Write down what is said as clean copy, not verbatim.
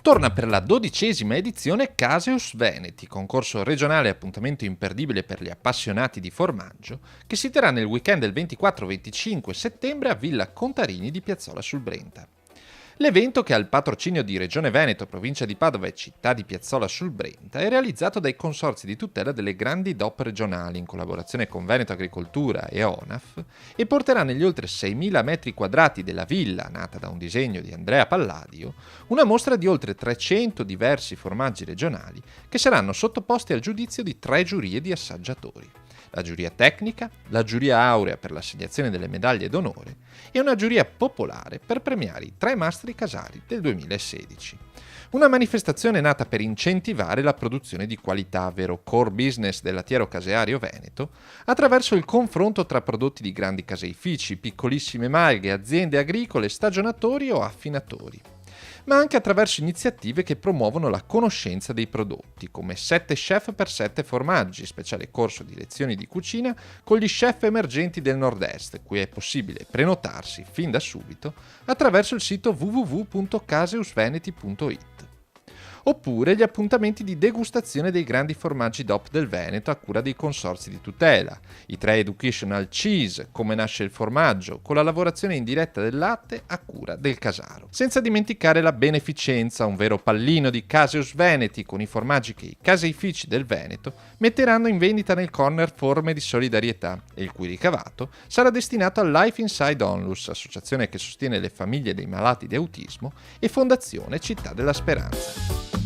Torna per la 12ª edizione Caseus Veneti, concorso regionale e appuntamento imperdibile per gli appassionati di formaggio, che si terrà nel weekend del 24-25 settembre a Villa Contarini di Piazzola sul Brenta. L'evento, che ha il patrocinio di Regione Veneto, Provincia di Padova e Città di Piazzola sul Brenta, è realizzato dai consorzi di tutela delle grandi DOP regionali in collaborazione con Veneto Agricoltura e ONAF e porterà negli oltre 6.000 metri quadrati della villa, nata da un disegno di Andrea Palladio, una mostra di oltre 300 diversi formaggi regionali che saranno sottoposti al giudizio di 3 giurie di assaggiatori: la giuria tecnica, la giuria aurea per l'assegnazione delle medaglie d'onore e una giuria popolare per premiare i 3 mastri casari del 2016. Una manifestazione nata per incentivare la produzione di qualità, vero core business del lattiero caseario veneto, attraverso il confronto tra prodotti di grandi caseifici, piccolissime malghe, aziende agricole, stagionatori o affinatori, ma anche attraverso iniziative che promuovono la conoscenza dei prodotti, come 7 chef per 7 formaggi, speciale corso di lezioni di cucina con gli chef emergenti del Nord-Est, cui è possibile prenotarsi fin da subito attraverso il sito www.caseusveneti.it. Oppure gli appuntamenti di degustazione dei grandi formaggi DOP del Veneto a cura dei consorzi di tutela, i 3 Educational Cheese, come nasce il formaggio, con la lavorazione indiretta del latte a cura del casaro. Senza dimenticare la beneficenza, un vero pallino di Caseus Veneti con i formaggi che i caseifici del Veneto metteranno in vendita nel corner Forme di Solidarietà e il cui ricavato sarà destinato al Life Inside Onlus, associazione che sostiene le famiglie dei malati di autismo, e Fondazione Città della Speranza.